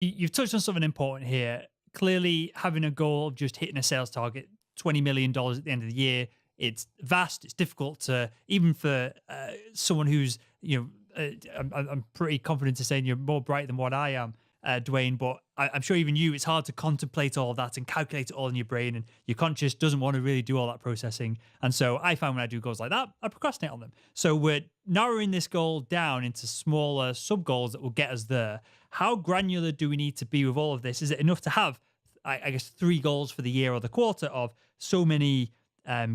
You've touched on something important here. Clearly, having a goal of just hitting a sales target, $20 million at the end of the year, it's vast. It's difficult to, even for someone who's, I'm pretty confident to saying you're more bright than what I am, Dwayne. But I'm sure even you, it's hard to contemplate all of that and calculate it all in your brain, and your conscious doesn't want to really do all that processing. And so I find when I do goals like that, I procrastinate on them. So we're narrowing this goal down into smaller sub goals that will get us there. How granular do we need to be with all of this? Is it enough to have, I guess, three goals for the year or the quarter of so many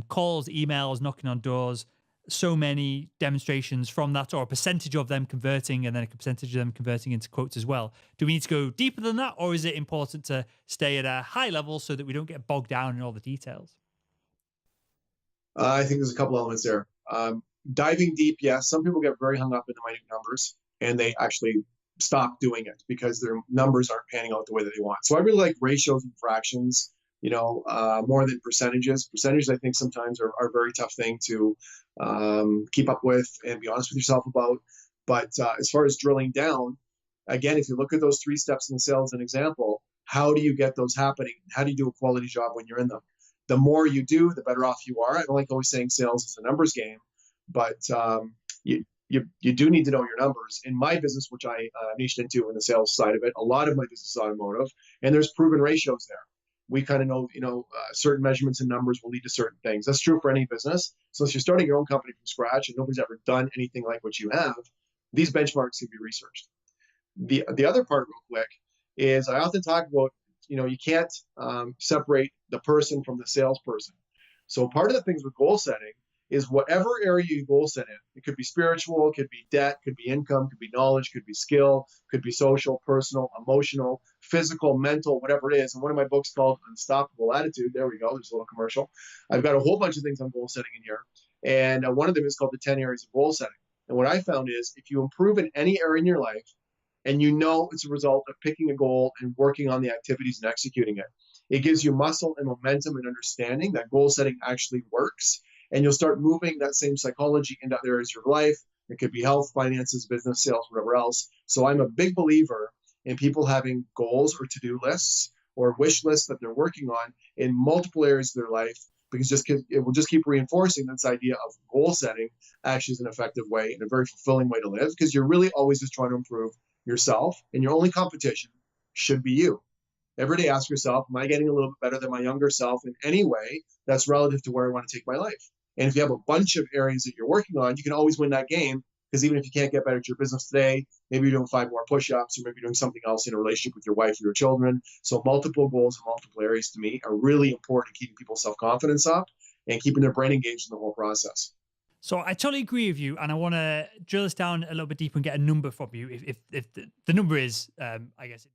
calls, emails, knocking on doors, so many demonstrations from that, or a percentage of them converting, and then a percentage of them converting into quotes as well? Do we need to go deeper than that, or is it important to stay at a high level so that we don't get bogged down in all the details? I think there's a couple elements there. Diving deep, yes. Some people get very hung up in the minute numbers, and they actually stop doing it because their numbers aren't panning out the way that they want. So I really like ratios and fractions, more than percentages. Percentages, I think, sometimes are a very tough thing to keep up with and be honest with yourself about. But as far as drilling down, again, if you look at those three steps in the sales, an example, how do you get those happening? How do you do a quality job when you're in them? The more you do, the better off you are. I don't like always saying sales is a numbers game, but you do need to know your numbers. In my business, which I niched into in the sales side of it, a lot of my business is automotive, and there's proven ratios there. We kind of know, certain measurements and numbers will lead to certain things. That's true for any business. So if you're starting your own company from scratch and nobody's ever done anything like what you have, these benchmarks can be researched. The other part, real quick, is I often talk about, you can't separate the person from the salesperson. So part of the things with goal setting is whatever area you goal set in. It could be spiritual, it could be debt, could be income, could be knowledge, could be skill, could be social, personal, emotional, physical, mental, whatever it is. And one of my books called Unstoppable Attitude. There we go. There's a little commercial. I've got a whole bunch of things on goal setting in here. And one of them is called the 10 areas of goal setting. And what I found is if you improve in any area in your life, and it's a result of picking a goal and working on the activities and executing it, it gives you muscle and momentum and understanding that goal setting actually works. And you'll start moving that same psychology into other areas of your life. It could be health, finances, business, sales, whatever else. So I'm a big believer in people having goals or to-do lists or wish lists that they're working on in multiple areas of their life, because it will just keep reinforcing this idea of goal setting actually is an effective way and a very fulfilling way to live, because you're really always just trying to improve yourself, and your only competition should be you. Every day ask yourself, am I getting a little bit better than my younger self in any way that's relative to where I want to take my life? And if you have a bunch of areas that you're working on, you can always win that game, because even if you can't get better at your business today, maybe you're doing 5 more push-ups, or maybe you're doing something else in a relationship with your wife or your children. So multiple goals in multiple areas, to me, are really important in keeping people's self-confidence up and keeping their brain engaged in the whole process. So I totally agree with you, and I want to drill this down a little bit deeper and get a number from you. If the number is, I guess.